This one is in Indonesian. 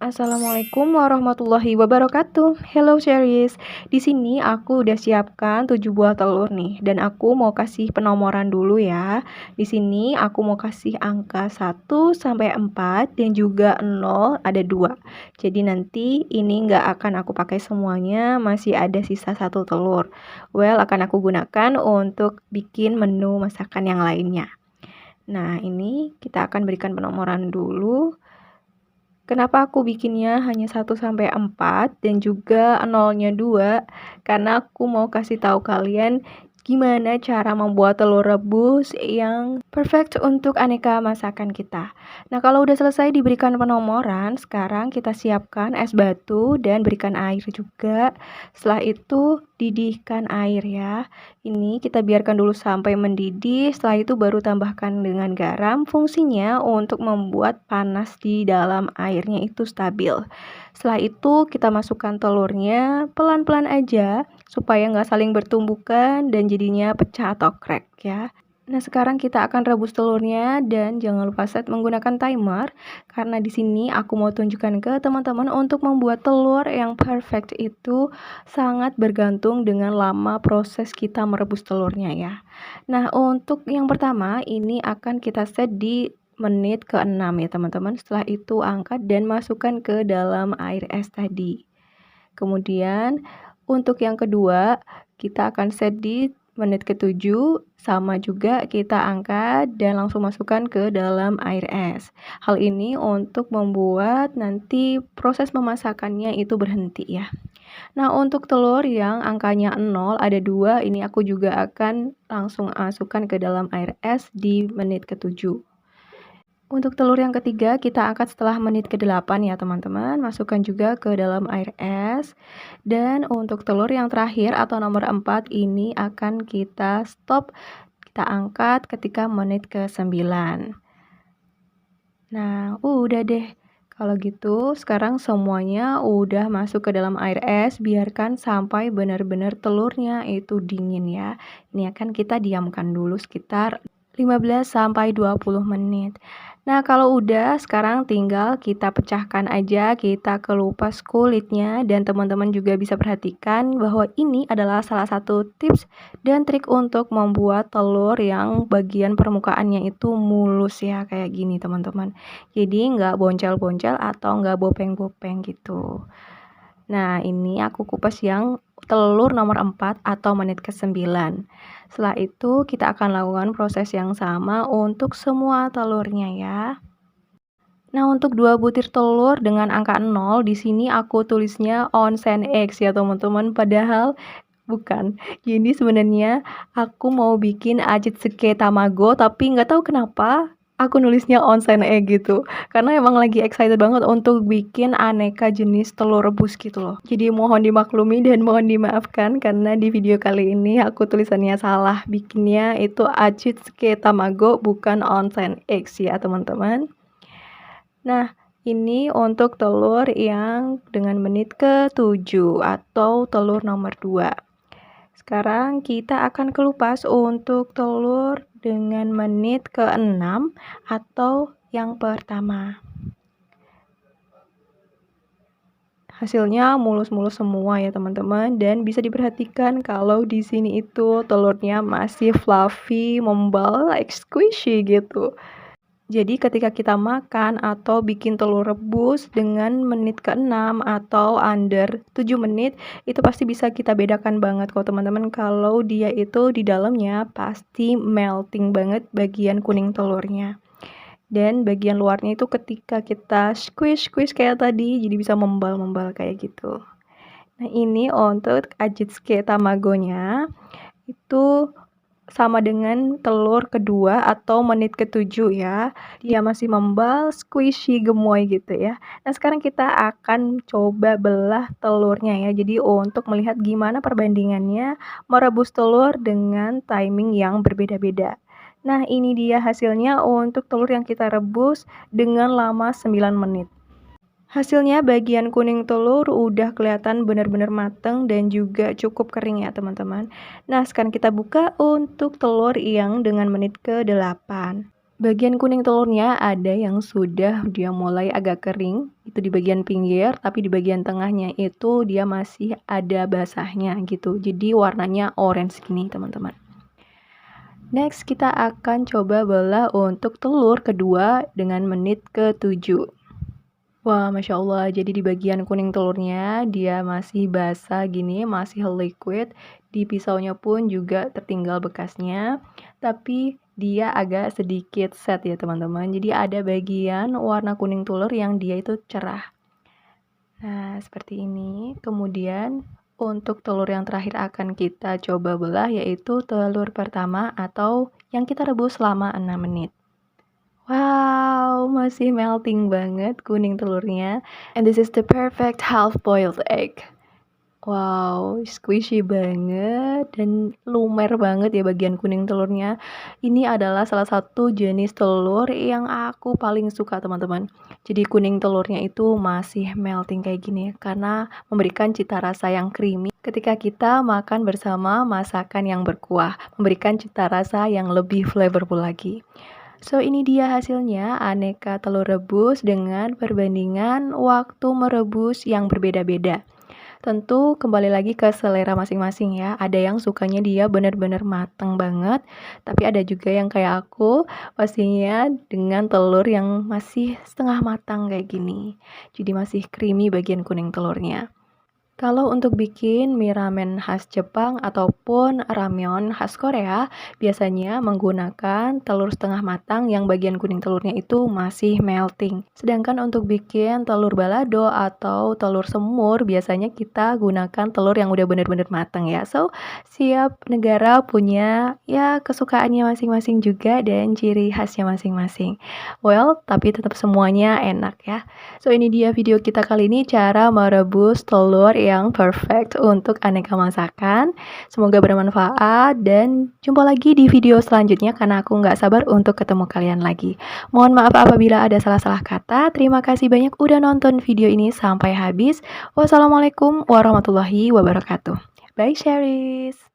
Assalamualaikum warahmatullahi wabarakatuh. Hello Cherries. Di sini aku udah siapkan 7 buah telur nih dan aku mau kasih penomoran dulu ya. Di sini aku mau kasih angka 1 sampai 4 dan juga 0 ada 2. Jadi nanti ini nggak akan aku pakai semuanya, masih ada sisa 1 telur. Well, akan aku gunakan untuk bikin menu masakan yang lainnya. Nah, ini kita akan berikan penomoran dulu. Kenapa aku bikinnya hanya 1 sampai 4 dan juga nolnya 2? Karena aku mau kasih tahu kalian gimana cara membuat telur rebus yang perfect untuk aneka masakan kita. Nah, kalau udah selesai diberikan penomoran, sekarang kita siapkan es batu dan berikan air juga. Setelah itu, didihkan air ya. Ini kita biarkan dulu sampai mendidih, setelah itu baru tambahkan dengan garam. Fungsinya untuk membuat panas di dalam airnya itu stabil. Setelah itu kita masukkan telurnya pelan-pelan aja supaya nggak saling bertumbukan dan jadinya pecah atau crack ya. Nah, sekarang kita akan rebus telurnya dan jangan lupa set menggunakan timer karena di sini aku mau tunjukkan ke teman-teman untuk membuat telur yang perfect itu sangat bergantung dengan lama proses kita merebus telurnya ya. Nah, untuk yang pertama ini akan kita set di menit ke-6 ya teman-teman. Setelah itu angkat dan masukkan ke dalam air es tadi. Kemudian untuk yang kedua kita akan set di menit ke-7, sama juga kita angkat dan langsung masukkan ke dalam air es. Hal ini untuk membuat nanti proses memasakannya itu berhenti ya. Nah, untuk telur yang angkanya 0 ada 2, ini aku juga akan langsung masukkan ke dalam air es di menit ke-7. Untuk telur yang ketiga kita angkat setelah menit ke-8 ya teman-teman, masukkan juga ke dalam air es. Dan untuk telur yang terakhir atau nomor 4 ini akan kita stop, kita angkat ketika menit ke-9. Nah, udah deh. Kalau gitu sekarang semuanya udah masuk ke dalam air es, biarkan sampai benar-benar telurnya itu dingin ya. Ini akan kita diamkan dulu sekitar 15 sampai 20 menit. Nah, kalau udah sekarang tinggal kita pecahkan aja, kita kelupas kulitnya dan teman-teman juga bisa perhatikan bahwa ini adalah salah satu tips dan trik untuk membuat telur yang bagian permukaannya itu mulus ya, kayak gini teman-teman. Jadi nggak boncel-boncel atau nggak bopeng-bopeng gitu. Nah, ini aku kupas yang telur nomor 4 atau menit ke-9. Setelah itu kita akan lakukan proses yang sama untuk semua telurnya ya. Nah, untuk 2 butir telur dengan angka 0 di sini aku tulisnya onsen eggs ya teman-teman, padahal bukan. Jadi sebenarnya aku mau bikin ajitsuke tamago tapi nggak tahu kenapa aku nulisnya onsen egg gitu. Karena emang lagi excited banget untuk bikin aneka jenis telur rebus gitu loh. Jadi mohon dimaklumi dan mohon dimaafkan karena di video kali ini aku tulisannya salah. Bikinnya itu ajitsuke tamago bukan onsen eggs ya teman-teman. Nah, ini untuk telur yang dengan menit ke-7 atau telur nomor 2. Sekarang kita akan kelupas untuk telur dengan menit ke-6 atau yang pertama. Hasilnya mulus-mulus semua ya teman-teman, dan bisa diperhatikan kalau di sini itu telurnya masih fluffy, membal, like squishy gitu. Jadi ketika kita makan atau bikin telur rebus dengan menit ke-6 atau under 7 menit, itu pasti bisa kita bedakan banget kok teman-teman kalau dia itu di dalamnya pasti melting banget bagian kuning telurnya. Dan bagian luarnya itu ketika kita squish kayak tadi, jadi bisa membal-membal kayak gitu. Nah, ini untuk ajitsuke tamagonya itu sama dengan telur kedua atau menit ke-7 ya. Dia masih membal, squishy, gemoy gitu ya. Nah, sekarang kita akan coba belah telurnya ya. Jadi untuk melihat gimana perbandingannya merebus telur dengan timing yang berbeda-beda. Nah, ini dia hasilnya untuk telur yang kita rebus dengan lama 9 menit. Hasilnya bagian kuning telur udah kelihatan benar-benar mateng dan juga cukup kering ya teman-teman. Nah, sekarang kita buka untuk telur yang dengan menit ke-8. Bagian kuning telurnya ada yang sudah dia mulai agak kering, itu di bagian pinggir, tapi di bagian tengahnya itu dia masih ada basahnya gitu. Jadi warnanya orange gini, teman-teman. Next, kita akan coba belah untuk telur kedua dengan menit ke-7. Wah, Masya Allah, jadi di bagian kuning telurnya dia masih basah gini, masih liquid. Di pisaunya pun juga tertinggal bekasnya, tapi dia agak sedikit set ya teman-teman. Jadi ada bagian warna kuning telur yang dia itu cerah. Nah, seperti ini. Kemudian untuk telur yang terakhir akan kita coba belah yaitu telur pertama atau yang kita rebus selama 6 menit. Wow, masih melting banget kuning telurnya. And this is the perfect half-boiled egg. Wow, squishy banget dan lumer banget ya bagian kuning telurnya. Ini adalah salah satu jenis telur yang aku paling suka, teman-teman. Jadi kuning telurnya itu masih melting kayak gini karena memberikan cita rasa yang creamy ketika kita makan bersama masakan yang berkuah, memberikan cita rasa yang lebih flavorful lagi. So, ini dia hasilnya aneka telur rebus dengan perbandingan waktu merebus yang berbeda-beda. Tentu kembali lagi ke selera masing-masing ya. Ada yang sukanya dia benar-benar mateng banget, tapi ada juga yang kayak aku, pastinya dengan telur yang masih setengah matang kayak gini. Jadi masih creamy bagian kuning telurnya. Kalau untuk bikin mie ramen khas Jepang ataupun ramyeon khas Korea, biasanya menggunakan telur setengah matang yang bagian kuning telurnya itu masih melting. Sedangkan untuk bikin telur balado atau telur semur, biasanya kita gunakan telur yang udah bener-bener matang ya. So, siap negara punya ya kesukaannya masing-masing juga dan ciri khasnya masing-masing. Well, tapi tetap semuanya enak ya. So, ini dia video kita kali ini, cara merebus telur yang perfect untuk aneka masakan. Semoga bermanfaat dan jumpa lagi di video selanjutnya karena aku nggak sabar untuk ketemu kalian lagi. Mohon maaf apabila ada salah-salah kata. Terima kasih banyak udah nonton video ini sampai habis. Wassalamualaikum warahmatullahi wabarakatuh. Bye, Sherries.